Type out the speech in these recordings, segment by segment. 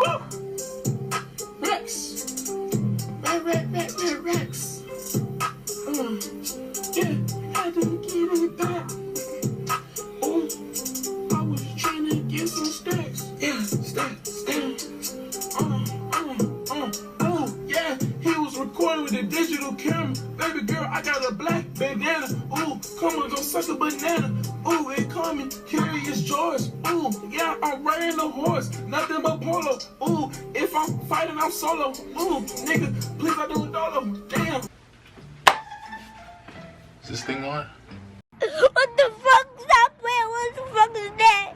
Rex. Rex. Yeah, had to get it back. Oh, I was trying to get some stacks. Yeah, stacks. Oh, yeah, he was recording with a digital camera. Baby girl, I got a black bandana. Ooh, come on, go suck a banana. Ooh, it coming, Curious George. Ooh, yeah, I'm riding a horse, nothing but polo. Ooh, if I'm fighting, I'm solo. Ooh, nigga, please I do a dollar. Damn. Is this thing on? What the fuck? Stop playing. What the fuck is that?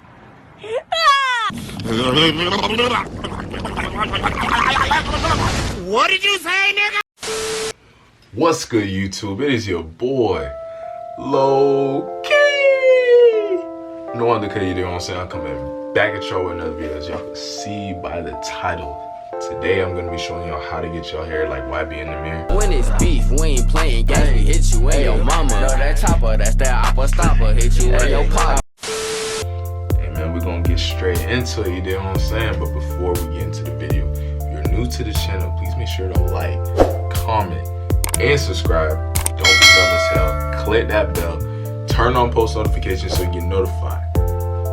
What did you say, nigga? What's good, YouTube? It is your boy, Lowkey. No wonder you know what I'm saying. I'm coming back at y'all with another video. As y'all can see by the title, today I'm gonna be showing y'all how to get y'all hair like YB and Nahmir. When it's beef, we ain't playing games. We hit you and your mama. No, that chopper, that's that oppa stopper. Hit you and your pop. Hey man, we're gonna get straight into it, you know what I'm saying? But before we get into the video, if you're new to the channel, please make sure to like, comment, and subscribe. Don't be dumb as hell. Click that bell. Turn on post notifications so you get notified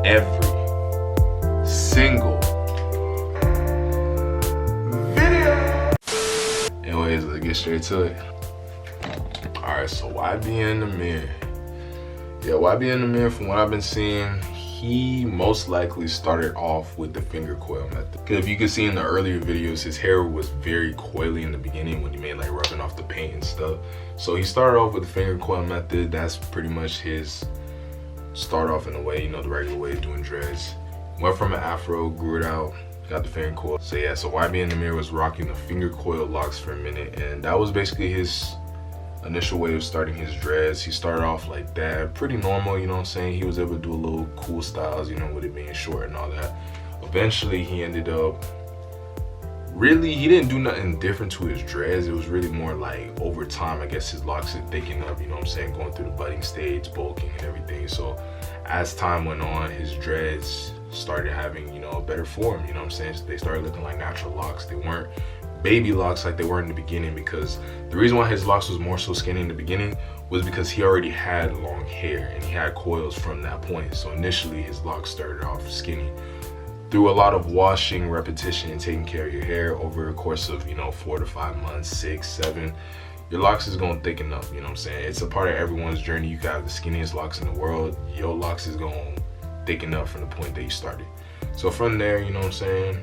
every single video. Anyways, let's get straight to it. Alright, so YB and Nahmir. Yeah, YB and Nahmir, from what I've been seeing, he most likely started off with the finger coil method. Because if you can see in the earlier videos, his hair was very coily in the beginning when he made like rubbing off the paint and stuff. So he started off with the finger coil method. That's pretty much his start off in a way, you know, the regular way of doing dreads. Went from an afro, grew it out, got the finger coil. So yeah, so YB and Nahmir was rocking the finger coil locks for a minute, and that was basically his initial way of starting his dreads. He started off like that, pretty normal, you know what I'm saying? He was able to do a little cool styles, you know, with it being short and all that. Eventually he ended up, really, he didn't do nothing different to his dreads. It was really more like over time, I guess his locks are thickening up, you know what I'm saying, going through the budding stage, bulking and everything. So as time went on, his dreads started having, you know, a better form, you know what I'm saying? So they started looking like natural locks. They weren't baby locks like they were in the beginning, because the reason why his locks was more so skinny in the beginning was because he already had long hair and he had coils from that point. So initially his locks started off skinny. Through a lot of washing, repetition, and taking care of your hair over a course of, you know, 4 to 5 months, 6, 7, your locks is gonna thicken up, you know what I'm saying? It's a part of everyone's journey. You got the skinniest locks in the world. Your locks is gonna thicken up from the point that you started. So from there, you know what I'm saying,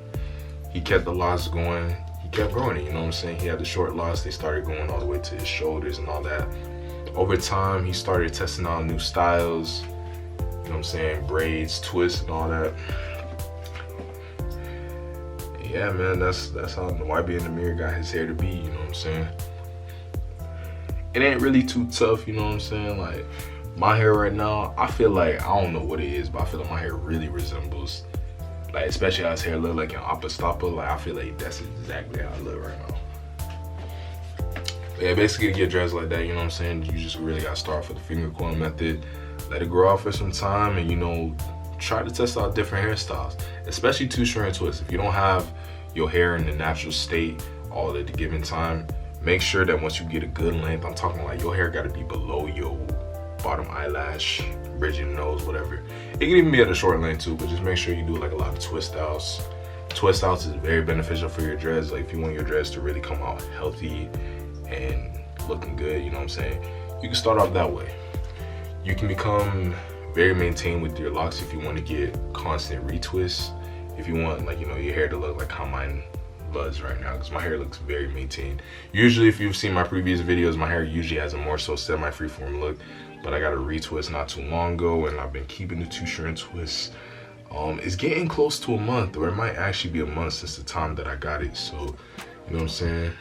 he kept the locks going. He kept growing it, you know what I'm saying? He had the short locks. They started going all the way to his shoulders and all that. Over time, he started testing out new styles, you know what I'm saying, braids, twists, and all that. Yeah, man, that's how YB and Nahmir got his hair to be, you know what I'm saying? It ain't really too tough, you know what I'm saying? Like, my hair right now, I feel like, I don't know what it is, but I feel like my hair really resembles, like, especially how his hair look like an oppa stopper. Like, I feel like that's exactly how I look right now. But yeah, basically to get dreads like that, you know what I'm saying, you just really gotta start off with the finger coil method, let it grow out for some time, and, you know, try to test out different hairstyles, especially two strand twists. If you don't have your hair in the natural state all at the given time, make sure that once you get a good length, I'm talking like your hair gotta be below your bottom eyelash, bridge your nose, whatever. It can even be at a short length too, but just make sure you do like a lot of twist outs. Twist outs is very beneficial for your dreads. Like if you want your dreads to really come out healthy and looking good, you know what I'm saying, you can start off that way. You can become very maintained with your locks if you want to get constant retwists. If you want, like, you know, your hair to look like how mine does right now, because my hair looks very maintained. Usually if you've seen my previous videos, my hair usually has a more so semi-freeform look, but I got a retwist not too long ago, and I've been keeping the 2-strand twists. It's getting close to a month, or it might actually be a month since the time that I got it. So, you know what I'm saying,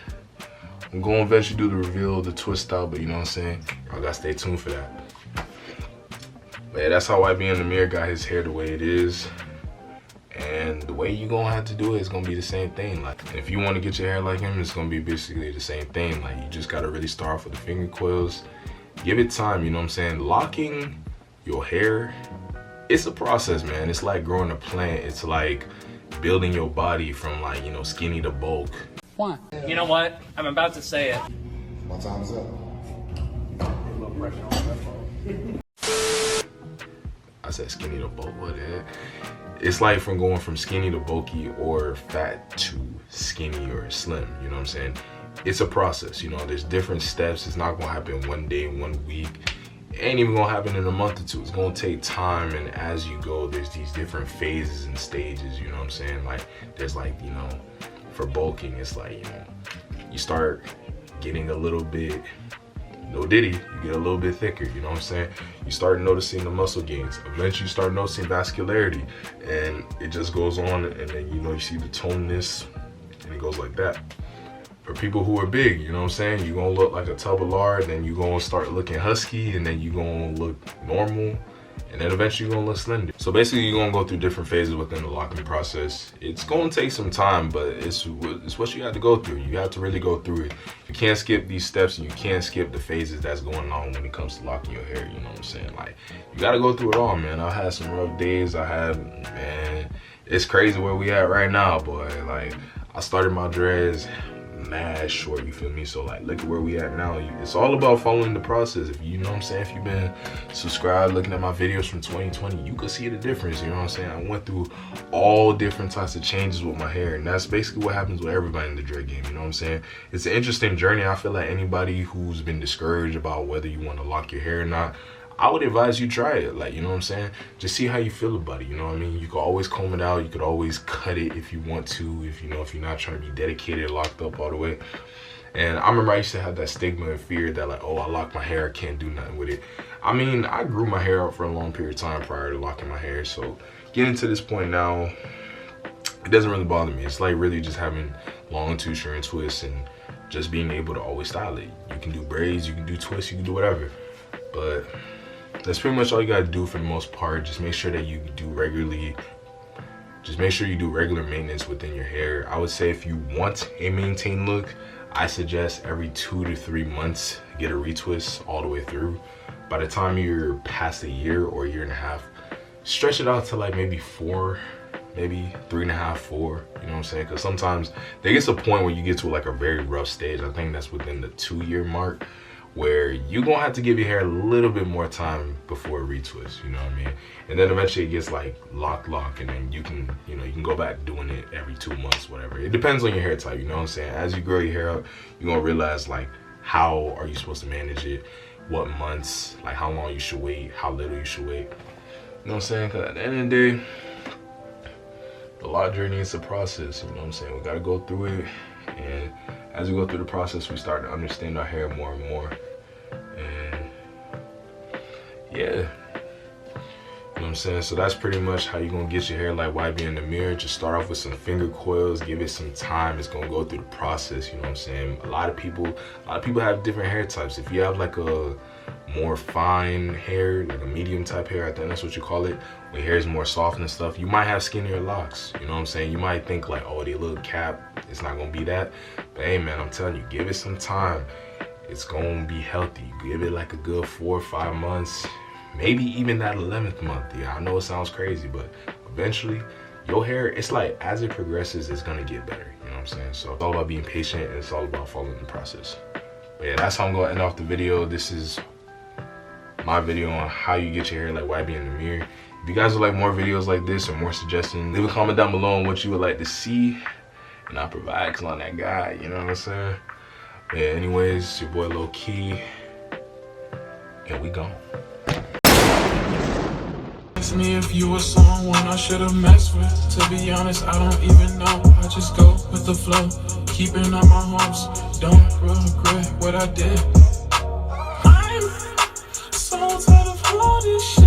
I'm going to eventually do the reveal of the twist out, but you know what I'm saying, I gotta stay tuned for that. But yeah, that's how YB and Nahmir got his hair the way it is. And the way you're gonna have to do it is gonna be the same thing. Like, if you want to get your hair like him, it's gonna be basically the same thing. Like, you just gotta really start off with the finger coils. Give it time, you know what I'm saying? Locking your hair, it's a process, man. It's like growing a plant. It's like building your body from like, you know, skinny to bulk. One. You know what? I'm about to say it. My time's up. I said skinny to bulk, what the heck? It's like from going from skinny to bulky or fat to skinny or slim, you know what I'm saying? It's a process, you know, there's different steps. It's not gonna happen one day, 1 week. It ain't even gonna happen in a month or two. It's gonna take time, and as you go, there's these different phases and stages, you know what I'm saying? Like, there's like, you know, for bulking, it's like, you know, you start getting a little bit, no diddy, you get a little bit thicker, you know what I'm saying? You start noticing the muscle gains. Eventually you start noticing vascularity, and it just goes on, and then, you know, you see the toneness, and it goes like that. For people who are big, you know what I'm saying? You're gonna look like a tub of lard, then you're gonna start looking husky, and then you're gonna look normal, and then eventually you're gonna look slender. So basically you're gonna go through different phases within the locking process. It's gonna take some time, but it's what you have to go through. You have to really go through it. You can't skip these steps, and you can't skip the phases that's going on when it comes to locking your hair, you know what I'm saying? Like, you gotta go through it all, man. I've had some rough days. Man, it's crazy where we at right now, boy. Like, I started my dreads mad short, you feel me? So like, look at where we at now. It's all about following the process. If you know what I'm saying, if you've been subscribed, looking at my videos from 2020, you could see the difference, you know what I'm saying? I went through all different types of changes with my hair, and that's basically what happens with everybody in the dread game, you know what I'm saying? It's an interesting journey. I feel like anybody who's been discouraged about whether you want to lock your hair or not, I would advise you try it. Like, you know what I'm saying? Just see how you feel about it, you know what I mean? You could always comb it out. You could always cut it if you want to, if you know, if you're not trying to be dedicated, locked up all the way. And I remember I used to have that stigma and fear that like, oh, I lock my hair, I can't do nothing with it. I mean, I grew my hair out for a long period of time prior to locking my hair. So getting to this point now, it doesn't really bother me. It's like really just having long two-strand and twists and just being able to always style it. You can do braids, you can do twists, you can do whatever. But that's pretty much all you gotta do for the most part. Just make sure that you do regularly. Just make sure you do regular maintenance within your hair. I would say if you want a maintained look, I suggest every 2 to 3 months, get a retwist all the way through. By the time you're past a year or a year and a half, stretch it out to like maybe 4, maybe 3.5, 4, you know what I'm saying? Because sometimes there gets a point where you get to like a very rough stage. I think that's within the 2-year mark, where you're gonna have to give your hair a little bit more time before a retwist, you know what I mean? And then eventually it gets like lock, and then you can, you know, you can go back doing it every 2 months, whatever. It depends on your hair type, you know what I'm saying? As you grow your hair out, you're gonna realize like, how are you supposed to manage it? What months, like how long you should wait, how little you should wait. You know what I'm saying? Cause at the end of the day, the lock journey is a process, you know what I'm saying? We gotta go through it, and as we go through the process, we start to understand our hair more and more. And yeah, you know what I'm saying? So that's pretty much how you're gonna get your hair like YB in the mirror. Just start off with some finger coils, give it some time. It's gonna go through the process, you know what I'm saying? A lot of people have different hair types. If you have like a more fine hair, like a medium type hair, I think that's what you call it, when your hair is more soft and stuff, you might have skinnier locks, you know what I'm saying? You might think like, oh, they look capped, it's not gonna be that. But hey man, I'm telling you, give it some time. It's gonna be healthy. Give it like a good 4 or 5 months, maybe even that 11th month. Yeah, I know it sounds crazy, but eventually your hair, it's like as it progresses, it's gonna get better, you know what I'm saying? So it's all about being patient, and it's all about following the process. But yeah, that's how I'm gonna end off the video. This is my video on how you get your hair like YB in the mirror. If you guys would like more videos like this or more suggestions, leave a comment down below on what you would like to see, and I'll provide, cause I'm that guy, you know what I'm saying? Yeah, anyways, it's your boy Lowkey, and we gone. Ask me if you were someone I should have messed with. To be honest, I don't even know. I just go with the flow, keeping up my hopes. Don't regret what I did. I'm so tired of all this shit.